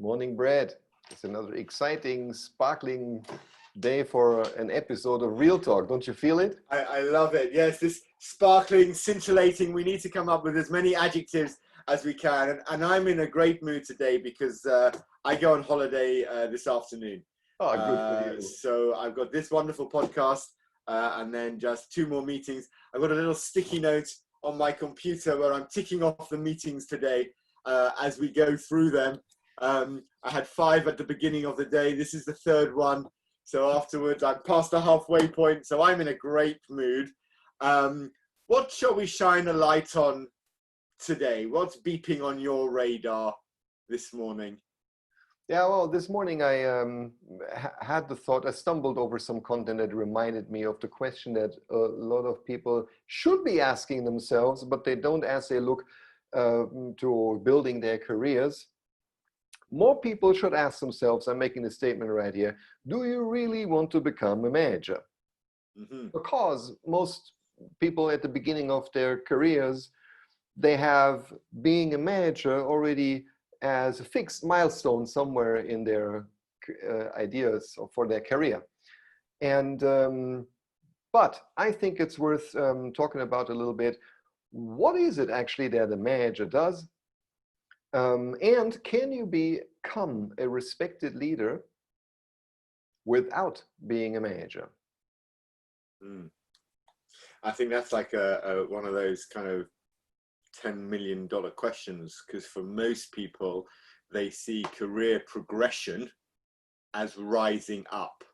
Morning, Brad. It's another exciting, sparkling day for an episode of Real Talk. Don't you feel it? I love it. Yes, this sparkling, scintillating. We need to come up with as many adjectives as we can. And I'm in a great mood today because I go on holiday this afternoon. Oh, good for you. So I've got this wonderful podcast and then just 2 more meetings. I've got a little sticky note on my computer where I'm ticking off the meetings today as we go through them. I had 5 at the beginning of the day. This is the 3rd one. So afterwards, I'm past the halfway point. So I'm in a great mood. What shall we shine a light on today? What's beeping on your radar this morning? Yeah, well, this morning I had the thought, I stumbled over some content that reminded me of the question that a lot of people should be asking themselves, but they don't as they look to building their careers. More people should ask themselves, I'm making this statement right here, do you really want to become a manager? Mm-hmm. Because most people at the beginning of their careers, they have being a manager already as a fixed milestone somewhere in their ideas for their career. And but I think it's worth talking about a little bit. What is it actually that a manager does? And can you become a respected leader without being a manager? I think that's like one of those kind of $10 million questions, because for most people, they see career progression as rising up.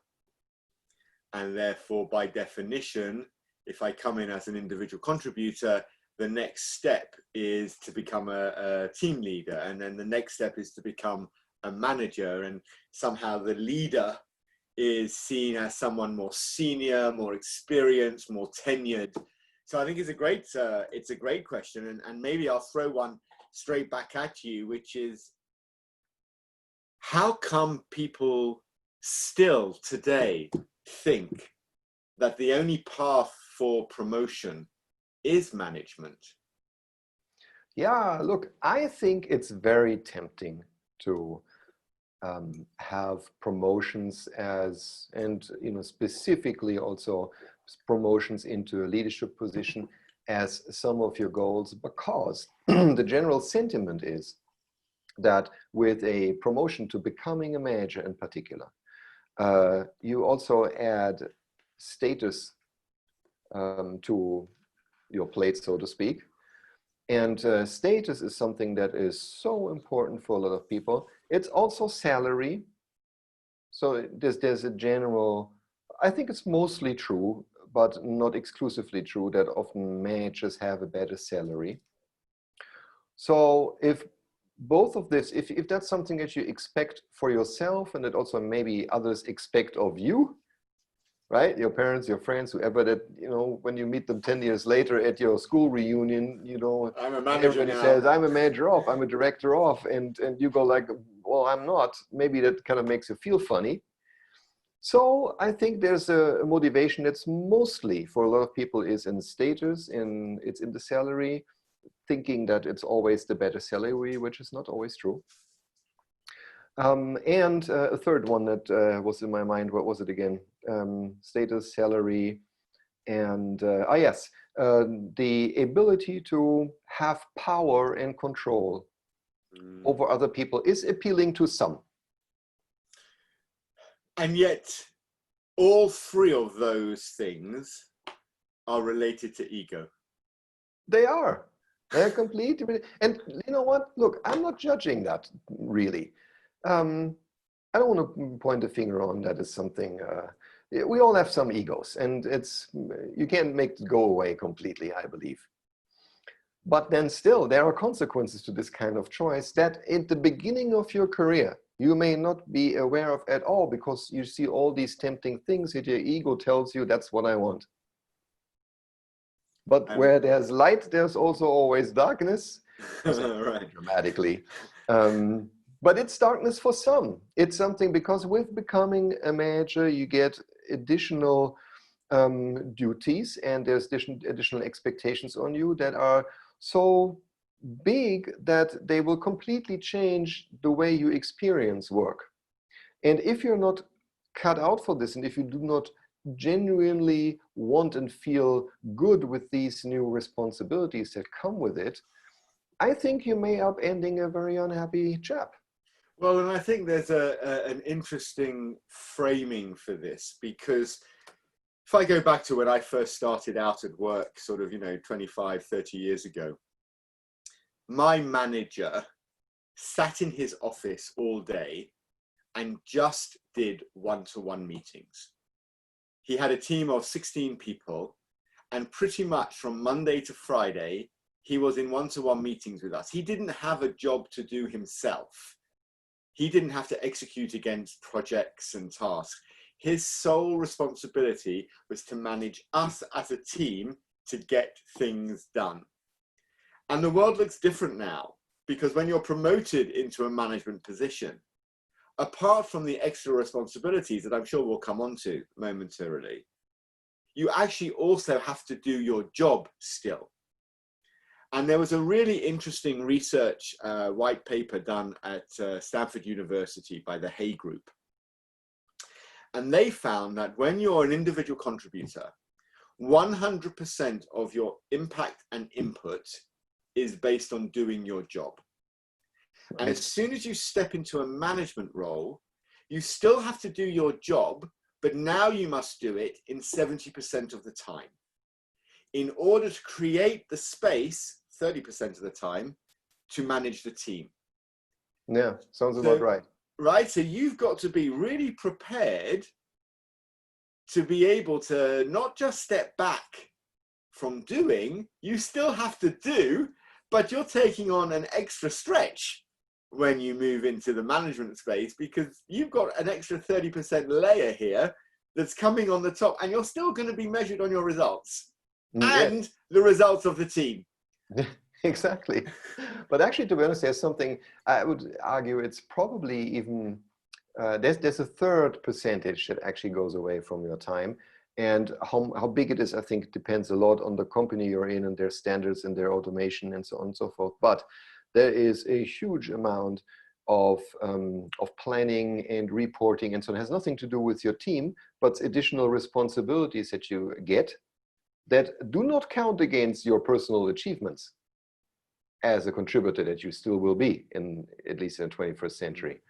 And therefore, by definition, if I come in as an individual contributor, the next step is to become a team leader. And then the next step is to become a manager. And somehow the leader is seen as someone more senior, more experienced, more tenured. So I think it's a great question. And maybe I'll throw one straight back at you, which is, how come people still today think that the only path for promotion is management? Yeah, look, I think it's very tempting to have promotions and specifically also promotions into a leadership position as some of your goals, because the general sentiment is that with a promotion to becoming a manager in particular, you also add status to your plate, so to speak. And status is something that is so important for a lot of people. It's also salary. So there's a general, I think it's mostly true, but not exclusively true, that often managers have a better salary. So if both of this, if that's something that you expect for yourself and that also maybe others expect of you, right? Your parents, your friends, whoever that, when you meet them 10 years later at your school reunion, I'm a manager everybody now. says, I'm a manager of, I'm a director of, and you go like, well, I'm not. Maybe that kind of makes you feel funny. So I think there's a motivation that's mostly for a lot of people is in status, it's in the salary, thinking that it's always the better salary, which is not always true. And a third one that was in my mind, what was it again? Status, salary, and the ability to have power and control over other people is appealing to some. And yet, all 3 of those things are related to ego. They are. They're complete. And you know what? Look, I'm not judging that, really. I don't want to point a finger on that as something. We all have some egos, and you can't make it go away completely, I believe. But then still, there are consequences to this kind of choice that at the beginning of your career, you may not be aware of at all, because you see all these tempting things that your ego tells you, that's what I want. But where there's light, there's also always darkness. Right. Dramatically. But it's darkness for some. It's something, because with becoming a manager, you get additional duties, and there's additional expectations on you that are so big that they will completely change the way you experience work. And if you're not cut out for this, and if you do not genuinely want and feel good with these new responsibilities that come with it, I think you may up ending a very unhappy chap. Well, and I think there's an interesting framing for this, because if I go back to when I first started out at work, sort of, 25, 30 years ago, my manager sat in his office all day and just did one-to-one meetings. He had a team of 16 people, and pretty much from Monday to Friday, he was in one-to-one meetings with us. He didn't have a job to do himself. He didn't have to execute against projects and tasks. His sole responsibility was to manage us as a team to get things done. And the world looks different now, because when you're promoted into a management position, apart from the extra responsibilities that I'm sure we'll come on to momentarily, you actually also have to do your job still. And there was a really interesting research white paper done at Stanford University by the Hay Group. And they found that when you're an individual contributor, 100% of your impact and input is based on doing your job. And as soon as you step into a management role, you still have to do your job, but now you must do it in 70% of the time in order to create the space 30% of the time to manage the team. Yeah, sounds about right. Right, so you've got to be really prepared to be able to not just step back from doing, you still have to do, but you're taking on an extra stretch when you move into the management space, because you've got an extra 30% layer here that's coming on the top, and you're still going to be measured on your results and the results of the team. Exactly. But actually, to be honest, there's something I would argue it's probably even, there's a third percentage that actually goes away from your time. And how big it is, I think, depends a lot on the company you're in and their standards and their automation and so on and so forth. But there is a huge amount of planning and reporting, and so it has nothing to do with your team, but additional responsibilities that you get that do not count against your personal achievements as a contributor that you still will be in, at least in the 21st century.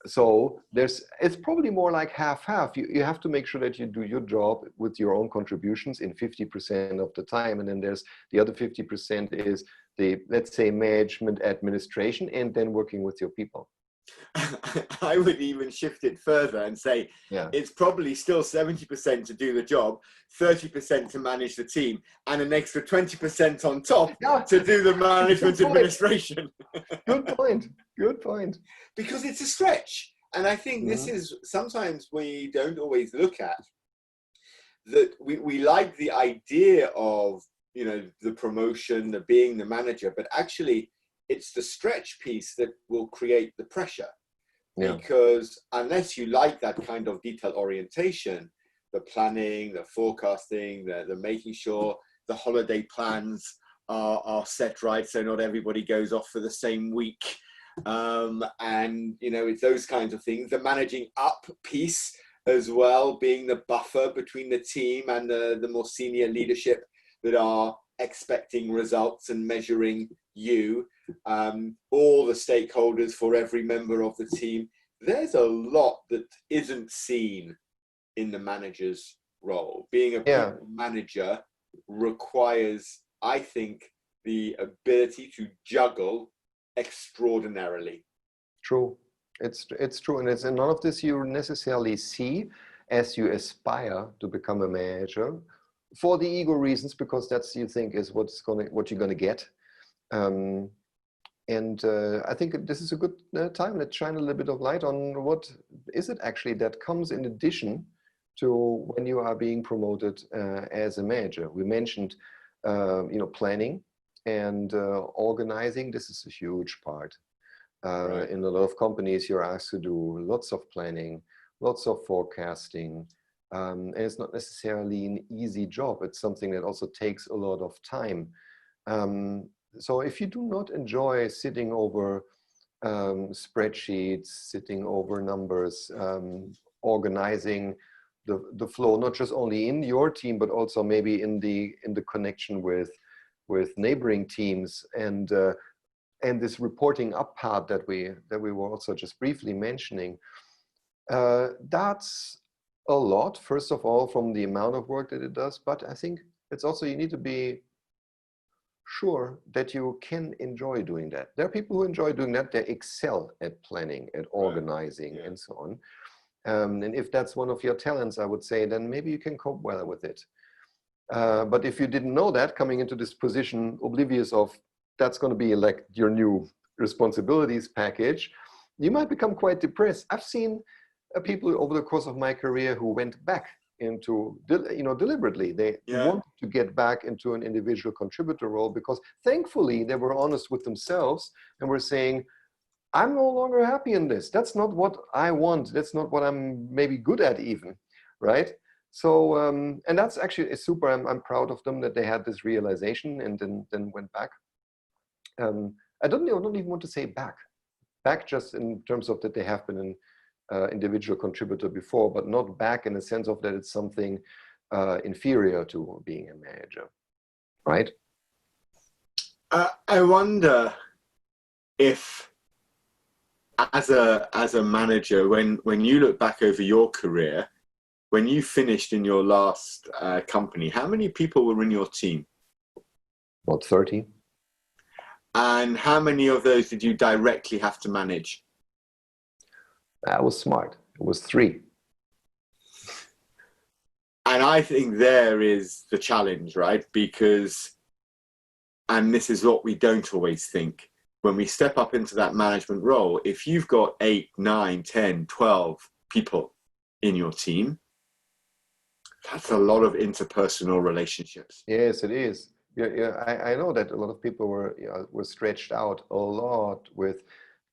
So it's probably more like half-half. You have to make sure that you do your job with your own contributions in 50% of the time. And then there's the other 50% is the, let's say, management administration, and then working with your people. I would even shift it further and say, it's probably still 70% to do the job, 30% to manage the team, and an extra 20% on top to do the management administration. Good point. Good point. Because it's a stretch. And I think this is sometimes we don't always look at, that we like the idea of, the promotion, the being the manager, but actually it's the stretch piece that will create the pressure. Because unless you like that kind of detailed orientation, the planning, the forecasting, the making sure the holiday plans are set right, so not everybody goes off for the same week, and it's those kinds of things. The managing up piece as well, being the buffer between the team and the more senior leadership that are expecting results and measuring you, all the stakeholders for every member of the team. There's a lot that isn't seen in the manager's role. Being a people manager requires, I think, the ability to juggle extraordinarily. True. It's true. And none of this you necessarily see as you aspire to become a manager for the ego reasons, because that's, you think, is what you're going to get. And I think this is a good time. Let's shine a little bit of light on what is it actually that comes in addition to when you are being promoted as a manager. We mentioned, planning and organizing. This is a huge part. In a lot of companies, you're asked to do lots of planning, lots of forecasting. And it's not necessarily an easy job. It's something that also takes a lot of time. so if you do not enjoy sitting over spreadsheets, sitting over numbers, organizing the flow, not just only in your team, but also maybe in the connection with neighboring teams, and this reporting up part that we were also just briefly mentioning, that's a lot, first of all, from the amount of work that it does, but I think it's also, you need to be sure that you can enjoy doing that. There are people who enjoy doing that. They excel at planning, at organizing, and so on. And if that's one of your talents, I would say, then maybe you can cope well with it. But if you didn't know that, coming into this position, oblivious of that's going to be like your new responsibilities package, you might become quite depressed. I've seen people over the course of my career who went back into, deliberately, they wanted to get back into an individual contributor role, because thankfully they were honest with themselves and were saying, I'm no longer happy in this. That's not what I want. That's not what I'm maybe good at even, right? So, and that's actually super. I'm proud of them that they had this realization and then went back. I don't even want to say back just in terms of that they have been an individual contributor before, but not back in the sense of that it's something inferior to being a manager, right? I wonder if, as a manager, when you look back over your career, when you finished in your last company, how many people were in your team? About 30. And how many of those did you directly have to manage? That was smart. It was 3. And I think there is the challenge, right? Because, and this is what we don't always think, when we step up into that management role, if you've got 8, 9, 10, 12 people in your team, that's a lot of interpersonal relationships. Yes, it is. Yeah, I know that a lot of people were stretched out a lot with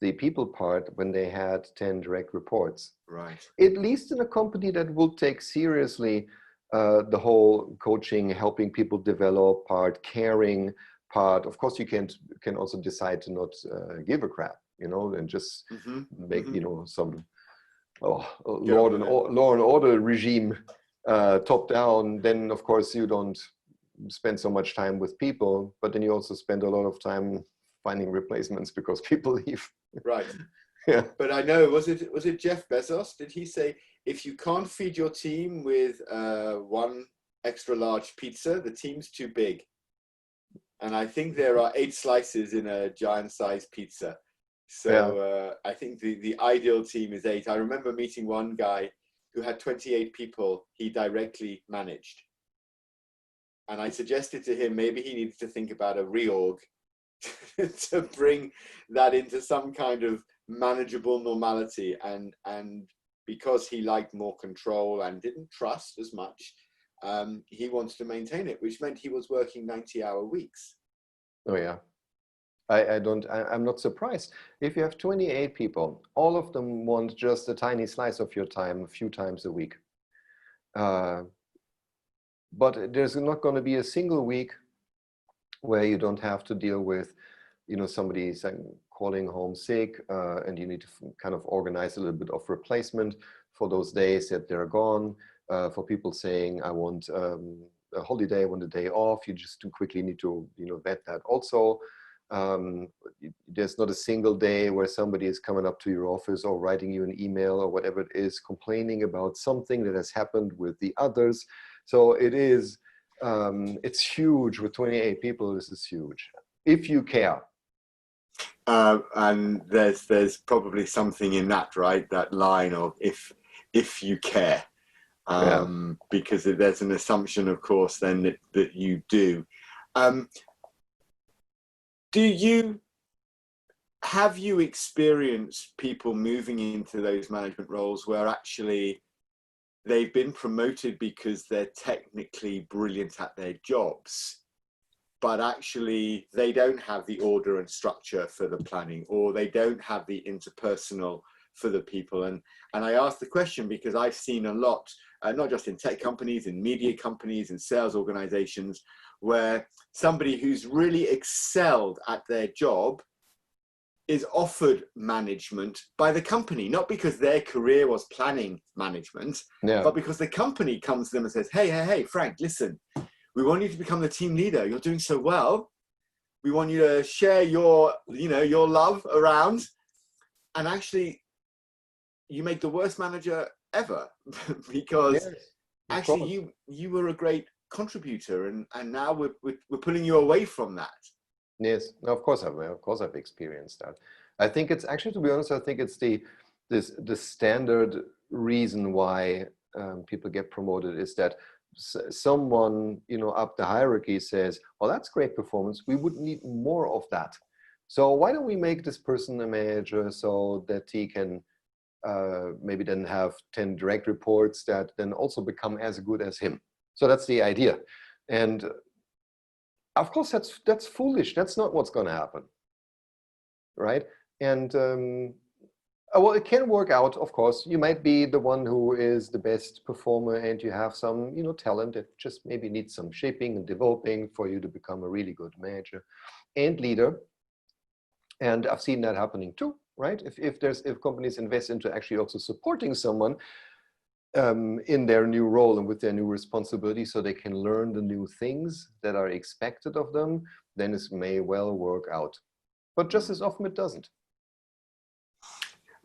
the people part when they had 10 direct reports. Right. At least in a company that will take seriously the whole coaching, helping people develop part, caring part. Of course, you can also decide to not give a crap, and just make some law and order regime top down. Then of course you don't spend so much time with people, but then you also spend a lot of time finding replacements because people leave. Right. Yeah. But I know, was it Jeff Bezos? Did he say, if you can't feed your team with 1 extra large pizza, the team's too big? And I think there are 8 slices in a giant sized pizza. So I think the ideal team is 8. I remember meeting one guy who had 28 people he directly managed. And I suggested to him, maybe he needs to think about a reorg to bring that into some kind of manageable normality. And because he liked more control and didn't trust as much, he wants to maintain it, which meant he was working 90-hour weeks. Oh yeah. I'm not surprised. If you have 28 people, all of them want just a tiny slice of your time a few times a week. But there's not going to be a single week where you don't have to deal with, somebody calling home sick, and you need to kind of organize a little bit of replacement for those days that they're gone. For people saying, I want a holiday, I want a day off, you just quickly need to, vet that also. There's not a single day where somebody is coming up to your office or writing you an email or whatever it is, complaining about something that has happened with the others. So it is, it's huge with 28 people. This is huge if you care. And there's probably something in that, right? That line of if you care, because there's an assumption, of course, then that you do. Have you experienced people moving into those management roles where actually they've been promoted because they're technically brilliant at their jobs, but actually they don't have the order and structure for the planning, or they don't have the interpersonal for the people? And I ask the question because I've seen a lot, not just in tech companies, in media companies, in sales organizations, where somebody who's really excelled at their job is offered management by the company, not because their career was planning management, but because the company comes to them and says, hey, Frank, listen, we want you to become the team leader. You're doing so well. We want you to share your love around. And actually, you make the worst manager ever because actually you were a great contributor, and now we're pulling you away from that. Yes, of course I've experienced that. I think it's actually, to be honest, I think it's the standard reason why people get promoted is that someone, up the hierarchy says, well, that's great performance. We would need more of that. So why don't we make this person a manager so that he can maybe then have 10 direct reports that then also become as good as him. So that's the idea. And of course, that's foolish. That's not what's going to happen, right? And well, it can work out. Of course, you might be the one who is the best performer, and you have some, talent that just maybe needs some shaping and developing for you to become a really good manager and leader. And I've seen that happening too, right? If companies invest into actually also supporting someone in their new role and with their new responsibility, so they can learn the new things that are expected of them, then it may well work out. But just as often it doesn't.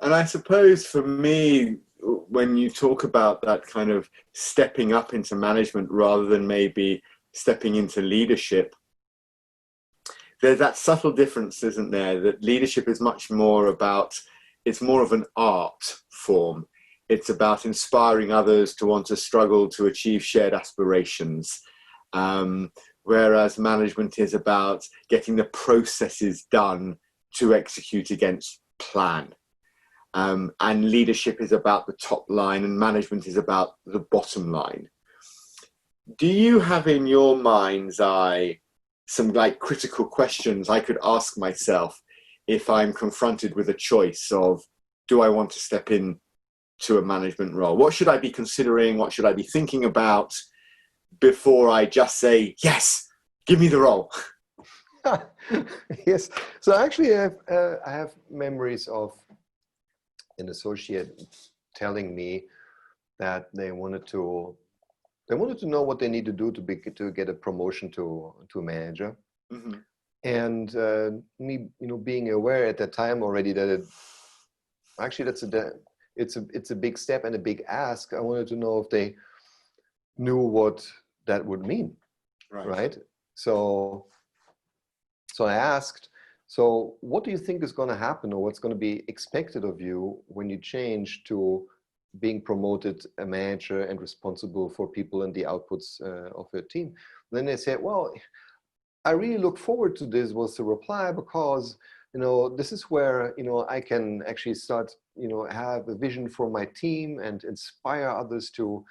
And I suppose for me, when you talk about that kind of stepping up into management rather than maybe stepping into leadership, there's that subtle difference, isn't there? That leadership is much more about, it's more of an art form. It's about inspiring others to want to struggle to achieve shared aspirations. Whereas management is about getting the processes done to execute against plan. And leadership is about the top line, and management is about the bottom line. Do you have in your mind's eye some critical questions I could ask myself if I'm confronted with a choice of, do I want to step in to a management role? What should I be considering? What should I be thinking about before I just say, yes, give me the role? Yes. So actually I have memories of an associate telling me that they wanted to know what they need to do to get a promotion to a manager. Mm-hmm. And me, being aware at that time already that it's a big step and a big ask. I wanted to know if they knew what that would mean, right? So I asked, so what do you think is going to happen, or what's going to be expected of you when you change to being promoted a manager and responsible for people and the outputs of your team? And then they said, well, I really look forward to this, was the reply, because this is where I can actually start have a vision for my team and inspire others to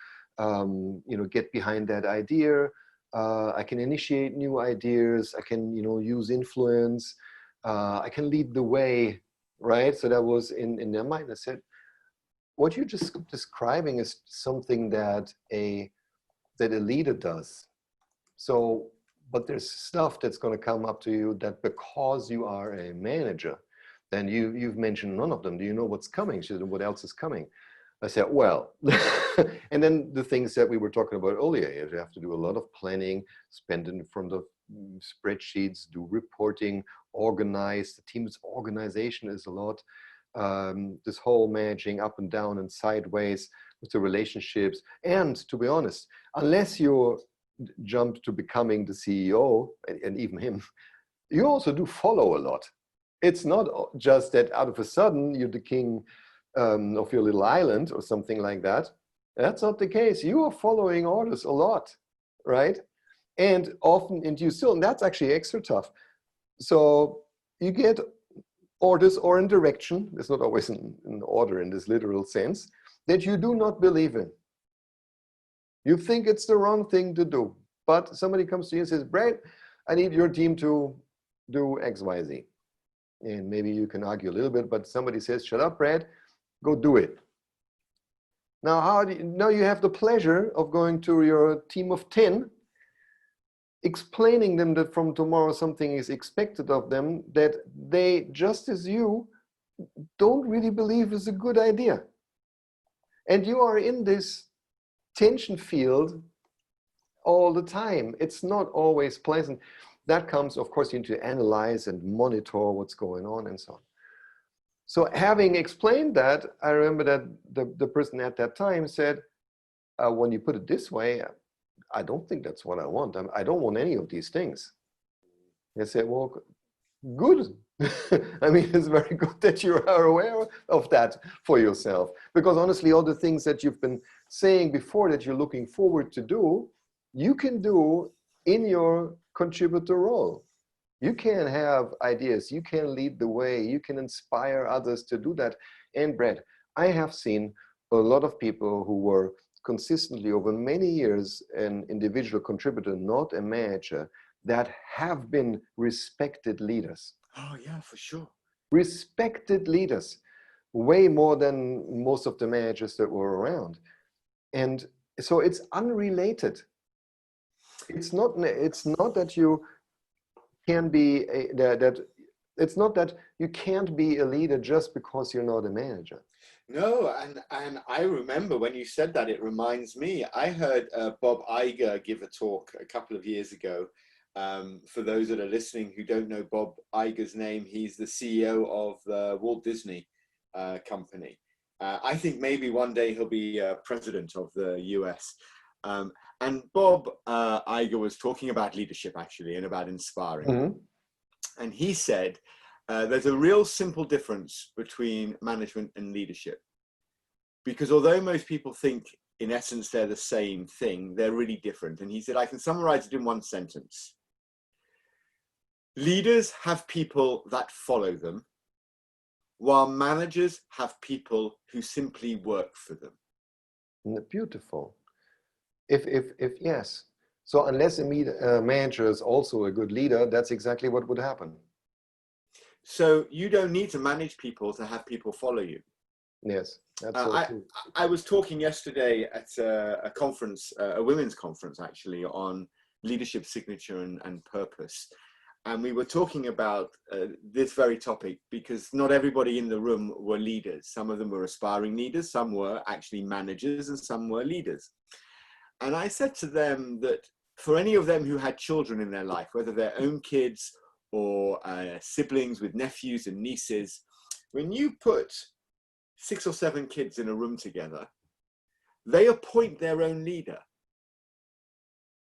get behind that idea. I can initiate new ideas. I can use influence. I can lead the way, right? So that was in their mind. I said, what you're just describing is something that a leader does. So, but there's stuff that's going to come up to you that because you are a manager, then you've mentioned none of them. Do you know what's coming? She said, what else is coming? I said, well, and then the things that we were talking about earlier, you have to do a lot of planning, spend in front of spreadsheets, do reporting, organize. The team's organization is a lot. This whole managing up and down and sideways with the relationships. And to be honest, unless you jump to becoming the CEO, and even him, you also do follow a lot. It's not just that out of a sudden you're the king of your little island or something like that. That's not the case. You are following orders a lot, right? And often, and that's actually extra tough. So you get orders or in direction, it's not always an order in this literal sense, that you do not believe in. You think it's the wrong thing to do, but somebody comes to you and says, Brad, I need your team to do X, Y, Z. And maybe you can argue a little bit, but somebody says, shut up, Brad, go do it. Now, now you have the pleasure of going to your team of 10 explaining them that from tomorrow something is expected of them that they, just as you, don't really believe is a good idea. And you are in this tension field all the time. It's not always pleasant. That comes, of course, you need to analyze and monitor what's going on and so on. So having explained that, I remember that the person at that time said, when you put it this way, I don't think that's what I want. I don't want any of these things. I said, well, good. I mean, it's very good that you are aware of that for yourself. Because honestly, all the things that you've been saying before that you're looking forward to do, you can do in your contributor role. You can have ideas, you can lead the way, you can inspire others to do that. And Brad, I have seen a lot of people who were consistently over many years an individual contributor, not a manager, that have been respected leaders. Oh yeah, for sure. Respected leaders, way more than most of the managers that were around. And so it's unrelated. It's not that you can be it's not that you can't be a leader just because you're not a manager. No, and I remember when you said that, it reminds me, I heard Bob Iger give a talk a couple of years ago. For those that are listening who don't know Bob Iger's name, he's the CEO of the Walt Disney company. I think maybe one day he'll be president of the US. And Bob Iger was talking about leadership, actually, and about inspiring. Mm-hmm. And he said, there's a real simple difference between management and leadership. Because although most people think, in essence, they're the same thing, they're really different. And he said, I can summarize it in one sentence. Leaders have people that follow them, while managers have people who simply work for them. Beautiful. If yes. So unless a manager is also a good leader, that's exactly what would happen. So you don't need to manage people to have people follow you. Yes, that's so true. I was talking yesterday at a conference, a women's conference actually, on leadership signature and purpose. And we were talking about this very topic because not everybody in the room were leaders. Some of them were aspiring leaders, some were actually managers, and some were leaders. And I said to them that for any of them who had children in their life, whether their own kids or siblings with nephews and nieces, when you put 6 or 7 kids in a room together, they appoint their own leader.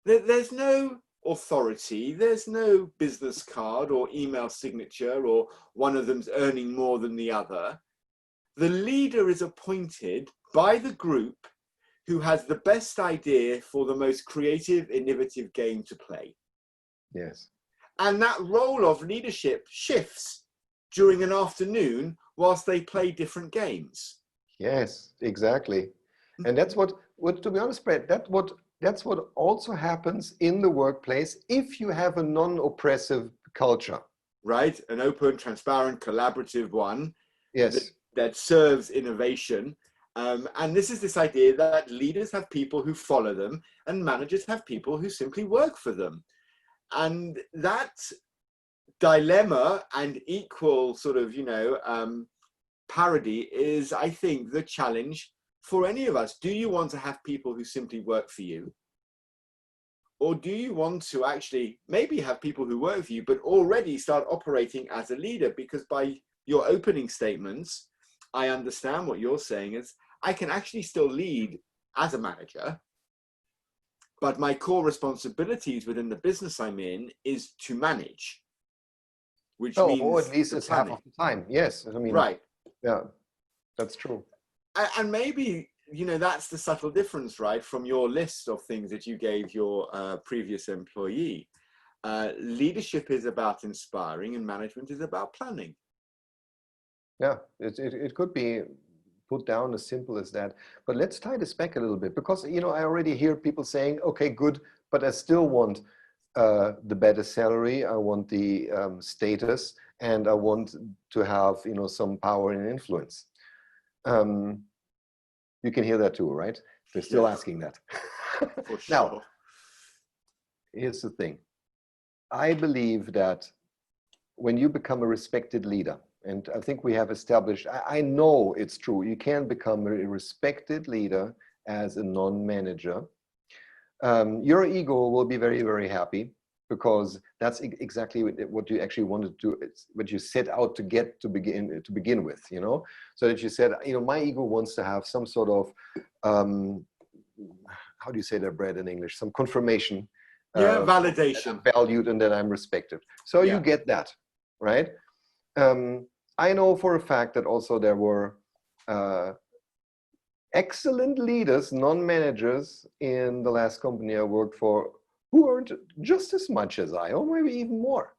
There's no authority, there's no business card or email signature or one of them's earning more than the other. The leader is appointed by the group who has the best idea for the most creative, innovative game to play. Yes. And that role of leadership shifts during an afternoon whilst they play different games. Yes, exactly. And that's what to be honest, Brett, that's what also happens in the workplace if you have a non-oppressive culture. Right? An open, transparent, collaborative one. Yes. That serves innovation. And this is this idea that leaders have people who follow them and managers have people who simply work for them. And that dilemma and equal sort of, parody is, I think, the challenge for any of us. Do you want to have people who simply work for you? Or do you want to actually maybe have people who work for you, but already start operating as a leader? Because by your opening statements, I understand what you're saying is, I can actually still lead as a manager, but my core responsibilities within the business I'm in is to manage, which means or at least it's half of the time. Yes, I mean, right. Yeah, that's true. And maybe, that's the subtle difference, right, from your list of things that you gave your previous employee. Leadership is about inspiring and management is about planning. Yeah, it could be put down as simple as that. But let's tie this back a little bit, because I already hear people saying, okay, good, but I still want the better salary, I want the status, and I want to have some power and influence. You can hear that too, right? They're still asking that. For sure. Now, here's the thing. I believe that when you become a respected leader, and I think we have established, I know it's true, you can become a respected leader as a non-manager. Your ego will be very, very happy, because that's exactly what you actually wanted to do. It's what you set out to get to begin with, you know. So that you said, you know, my ego wants to have some sort of, how do you say that, Brad, in English? Some confirmation. Yeah, That I'm validation. valued and that I'm respected. So Yeah. you get that, right? I know for a fact that also there were excellent leaders, non-managers in the last company I worked for, who earned just as much as I, or maybe even more,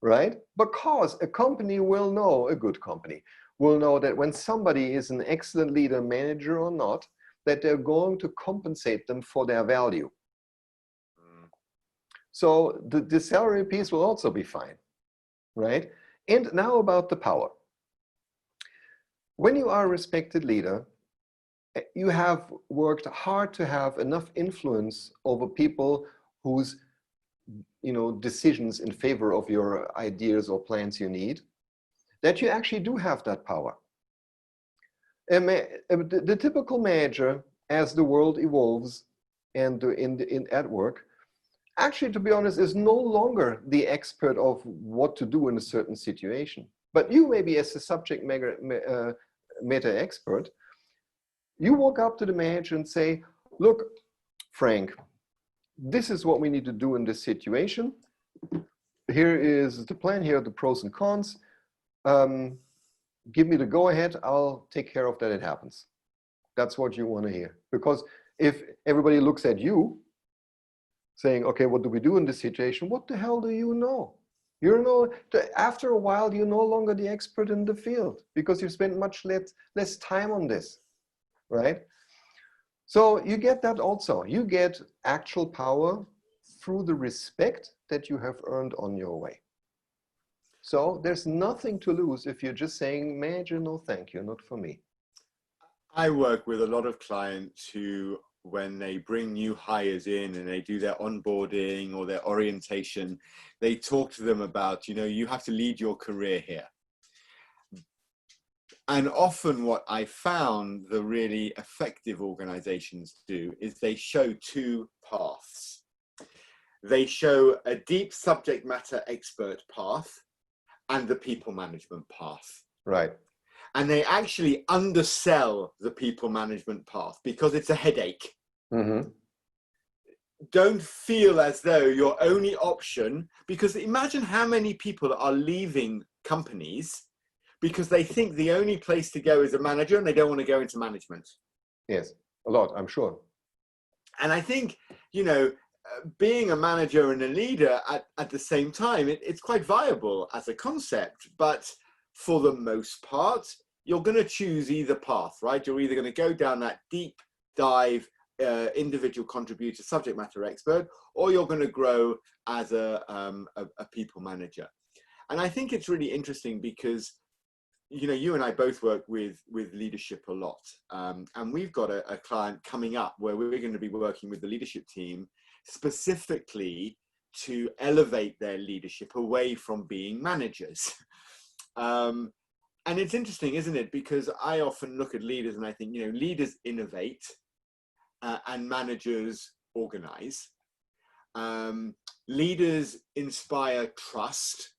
right? Because a company will know, a good company will know that when somebody is an excellent leader, manager or not, that they're going to compensate them for their value. So the salary piece will also be fine, right? And now about the power. When you are a respected leader, you have worked hard to have enough influence over people whose, you know, decisions in favor of your ideas or plans you need, that you actually do have that power. The typical manager, as the world evolves and at work, actually, to be honest, is no longer the expert of what to do in a certain situation. But you, maybe as a subject matter expert, you walk up to the manager and say, look, Frank, this is what we need to do in this situation. Here is the plan, here are the pros and cons. Give me the go ahead, I'll take care of that it happens. That's what you want to hear. Because if everybody looks at you saying, okay, what do we do in this situation? What the hell do you know? After a while, you're no longer the expert in the field, because you spend much less time on this, right? So you get that also. You get actual power through the respect that you have earned on your way. So there's nothing to lose if you're just saying, manager, no thank you, not for me. I work with a lot of clients who, when they bring new hires in and they do their onboarding or their orientation, they talk to them about, you know, you have to lead your career here. And often what I found the really effective organizations do is they show two paths. They show a deep subject matter expert path and the people management path. Right. And they actually undersell the people management path because it's a headache. Mm-hmm. Don't feel as though your only option, because imagine how many people are leaving companies because they think the only place to go is a manager and they don't want to go into management. Yes, a lot, I'm sure. And I think, you know, being a manager and a leader at the same time, it's quite viable as a concept, but for the most part, you're going to choose either path, right? You're either going to go down that deep dive individual contributor, subject matter expert, or you're going to grow as a people manager. And I think it's really interesting because, you know, you and I both work with leadership a lot. And we've got a client coming up where we're going to be working with the leadership team specifically to elevate their leadership away from being managers. And it's interesting, isn't it? Because I often look at leaders and I think, you know, leaders innovate and managers organize. Leaders inspire trust.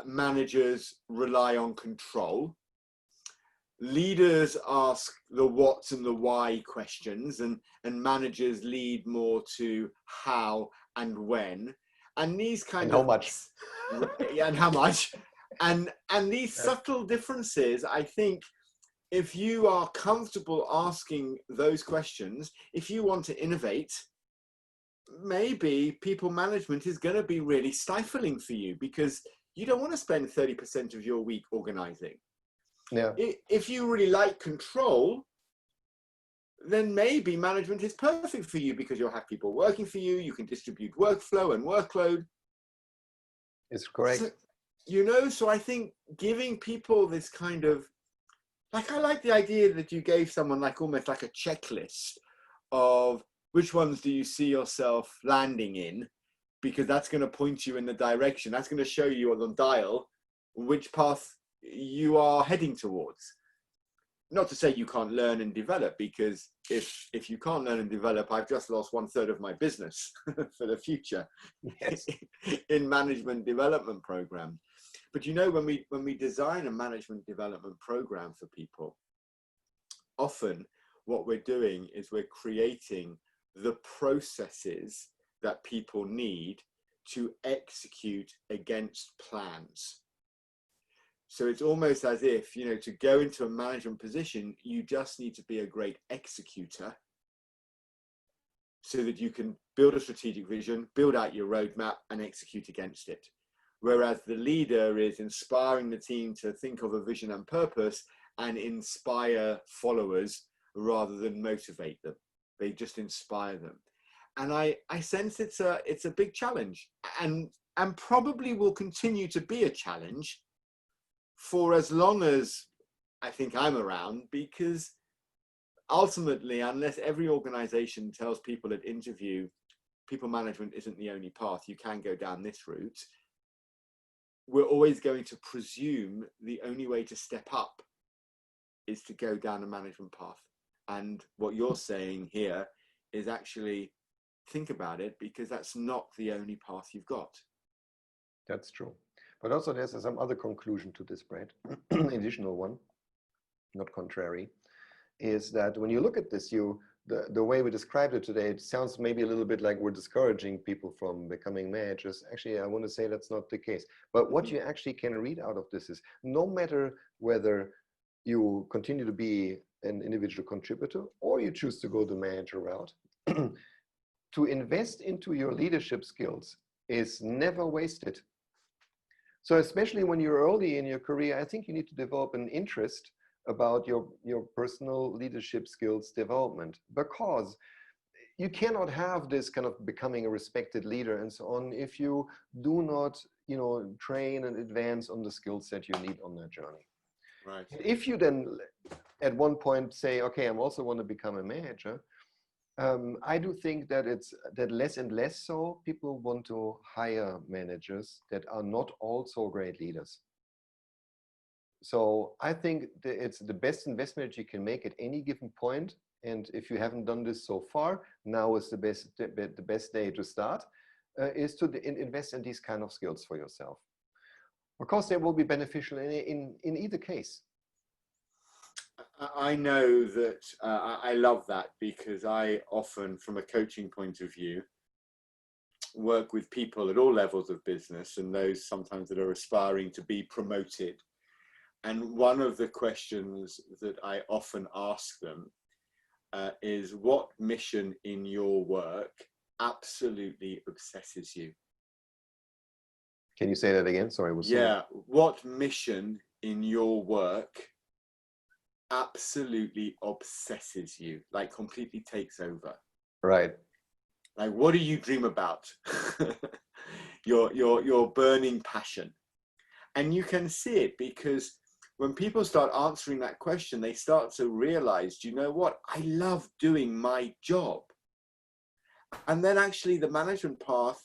Managers rely on control. Leaders ask the what's and the why questions, and managers lead more to how and when. And these kind and of how much. Yeah, and how much. And these subtle differences, I think, if you are comfortable asking those questions, if you want to innovate, maybe people management is going to be really stifling for you because you don't want to spend 30% of your week organizing. Yeah. If you really like control, then maybe management is perfect for you because you'll have people working for you. You can distribute workflow and workload. It's correct. So, you know, so I think giving people this kind of, like, I like the idea that you gave someone like almost like a checklist of which ones do you see yourself landing in, because that's going to point you in the direction. That's going to show you on the dial which path you are heading towards. Not to say you can't learn and develop, because if you can't learn and develop, I've just lost 1/3 of my business for the future. Yes. In management development programs. But you know, when we design a management development program for people, often what we're doing is we're creating the processes that people need to execute against plans. So it's almost as if, you know, to go into a management position, you just need to be a great executor so that you can build a strategic vision, build out your roadmap and execute against it. Whereas the leader is inspiring the team to think of a vision and purpose and inspire followers rather than motivate them. They just inspire them. And I sense it's a big challenge, and probably will continue to be a challenge for as long as I think I'm around, because ultimately, unless every organization tells people at interview, people management isn't the only path, you can go down this route, we're always going to presume the only way to step up is to go down a management path. And what you're saying here is actually think about it, because that's not the only path you've got. That's true. But also there's some other conclusion to this, Brad, additional one, not contrary, is that when you look at this, the way we described it today, it sounds maybe a little bit like we're discouraging people from becoming managers. Actually, I want to say that's not the case. But what you actually can read out of this is, no matter whether you continue to be an individual contributor or you choose to go the manager route, to invest into your leadership skills is never wasted. So especially when you're early in your career, I think you need to develop an interest about your personal leadership skills development, because you cannot have this kind of becoming a respected leader and so on if you do not, you know, train and advance on the skill set you need on that journey. Right. If you then at one point say, okay, I also want to become a manager, I do think that that less and less so people want to hire managers that are not also great leaders. So I think that it's the best investment you can make at any given point. And if you haven't done this so far, now is the best day to start, is to invest in these kind of skills for yourself. Of course, they will be beneficial in either case. I know that I love that, because I often, from a coaching point of view, work with people at all levels of business, and those sometimes that are aspiring to be promoted. And one of the questions that I often ask them is, what mission in your work absolutely obsesses you? Can you say that again? Sorry, it was what mission in your work absolutely obsesses you, like completely takes over? Right. Like, what do you dream about? your burning passion. And you can see it, because when people start answering that question, they start to realize, do you know what? I love doing my job. And then actually the management path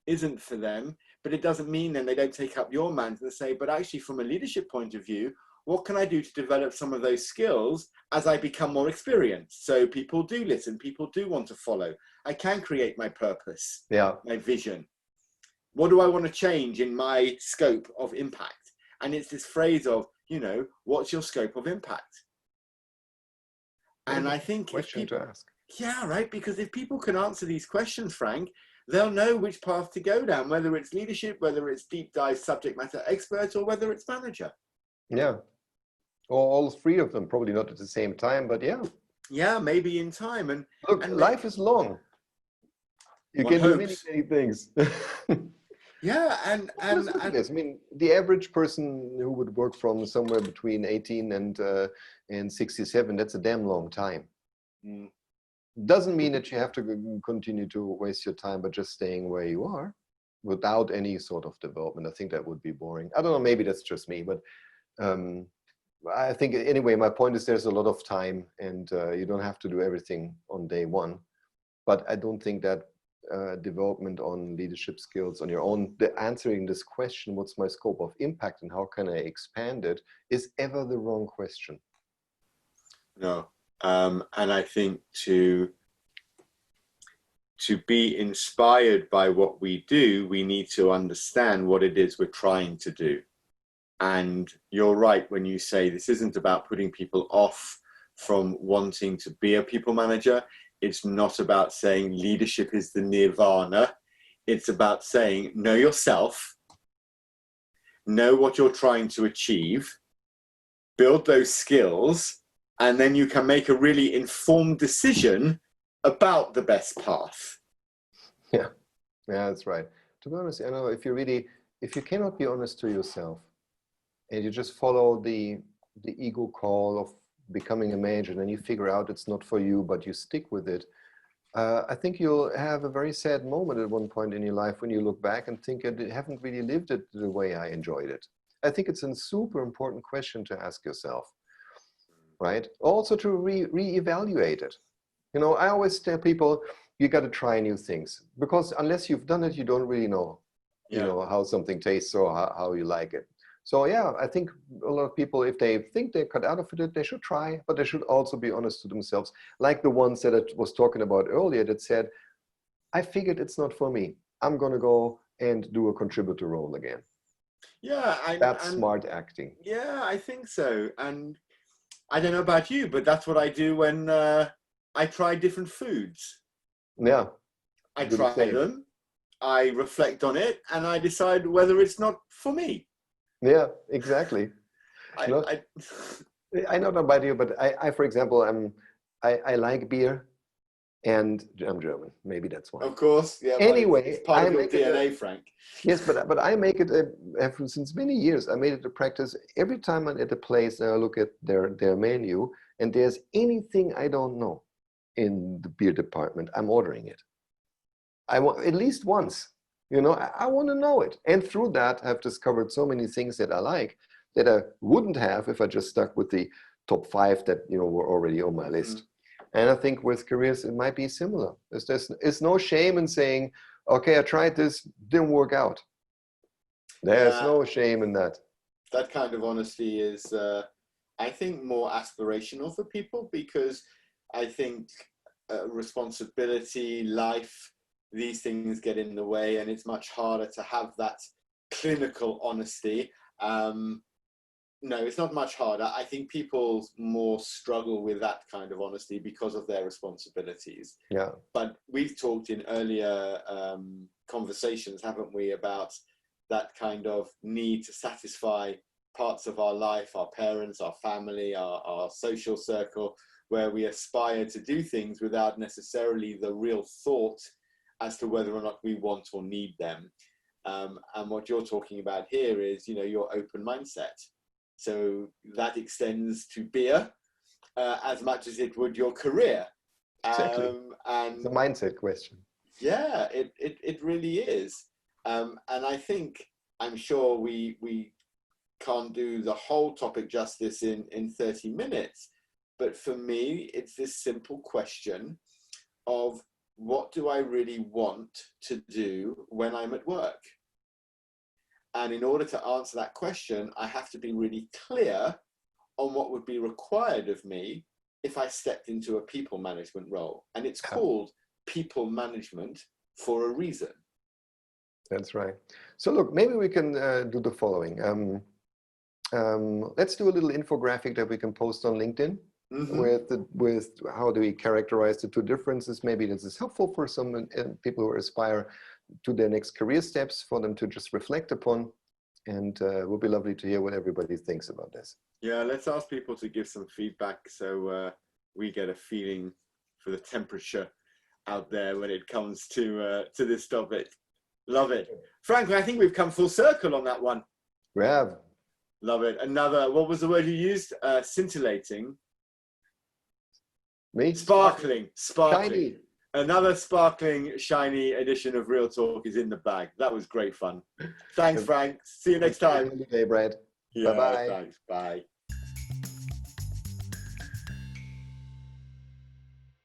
isn't for them, but it doesn't mean then they don't take up your mantle and say, but actually from a leadership point of view, what can I do to develop some of those skills as I become more experienced? So people do listen, people do want to follow. I can create my purpose, my vision. What do I want to change in my scope of impact? And it's this phrase of, you know, what's your scope of impact? And I think question to ask. Yeah, right. Because if people can answer these questions, Frank, they'll know which path to go down, whether it's leadership, whether it's deep dive subject matter expert, or whether it's manager. Yeah. Or all three of them, probably not at the same time, but yeah. Yeah, maybe in time. And look, life is long. You can do many things. Yeah, and I mean, the average person who would work from somewhere between 18 and 67, that's a damn long time. Doesn't mean that you have to continue to waste your time by just staying where you are without any sort of development. I think that would be boring. I don't know, maybe that's just me, but I think anyway, my point is there's a lot of time, and you don't have to do everything on day one. But I don't think that development on leadership skills, on your own, answering this question, what's my scope of impact and how can I expand it, is ever the wrong question. No. And I think to be inspired by what we do, we need to understand what it is we're trying to do. And you're right when you say this isn't about putting people off from wanting to be a people manager. It's not about saying leadership is the nirvana. It's about saying, know yourself, know what you're trying to achieve, build those skills, and then you can make a really informed decision about the best path. Yeah, that's right. To be honest, I know if you cannot be honest to yourself and you just follow the ego call of becoming a manager, and then you figure out it's not for you, but you stick with it, I think you'll have a very sad moment at one point in your life when you look back and think, I haven't really lived it the way I enjoyed it. I think it's a super important question to ask yourself, right? Also to re-evaluate it. You know, I always tell people, you got to try new things, because unless you've done it, you don't really know, you know, how something tastes or how you like it. So yeah, I think a lot of people, if they think they're cut out of it, they should try, but they should also be honest to themselves. Like the ones that I was talking about earlier that said, I figured it's not for me. I'm going to go and do a contributor role again. Yeah. That's smart acting. Yeah, I think so. And I don't know about you, but that's what I do when I try different foods. Yeah. I try them, I reflect on it, and I decide whether it's not for me. Yeah, exactly. I know not about you, but I for example, I like beer, and I'm German. Maybe that's why. Of course, yeah. Anyway, it's part of your DNA, Frank. Yes, but I make it since many years. I made it a practice every time I'm at a place. I look at their menu, and there's anything I don't know in the beer department, I'm ordering it. I want at least once. You know, I want to know it. And through that, I've discovered so many things that I like that I wouldn't have if I just stuck with the top 5 that, you know, were already on my list. And I think with careers, it might be similar. It's no shame in saying, okay, I tried this, didn't work out. There's no shame in that. That kind of honesty is, I think, more aspirational for people, because I think responsibility, life, these things get in the way, and it's much harder to have that clinical honesty. No, it's not much harder. I think people more struggle with that kind of honesty because of their responsibilities. Yeah. But we've talked in earlier conversations, haven't we, about that kind of need to satisfy parts of our life, our parents, our family, our social circle, where we aspire to do things without necessarily the real thought as to whether or not we want or need them. And what you're talking about here is, you know, your open mindset. So that extends to beer as much as it would your career. Exactly. And it's a mindset question. Yeah, it really is. And I think, I'm sure we can't do the whole topic justice in 30 minutes. But for me, it's this simple question of, what do I really want to do when I'm at work? And in order to answer that question, I have to be really clear on what would be required of me if I stepped into a people management role. And it's called people management for a reason. That's right. So look, maybe we can do the following. Let's do a little infographic that we can post on LinkedIn. With how do we characterize the 2 differences. Maybe this is helpful for some people who aspire to their next career steps, for them to just reflect upon, and it would be lovely to hear what everybody thinks about this. Yeah, let's ask people to give some feedback so we get a feeling for the temperature out there when it comes to this topic. Love it. Frank, I think we've come full circle on that one. We have. Love it. Another, what was the word you used? Scintillating. Me? Sparkling. Shiny. Another sparkling, shiny edition of Real Talk is in the bag. That was great fun. Thanks, Frank. See you next time. Hey, Brad. Yeah, Bye-bye. Thanks. Bye.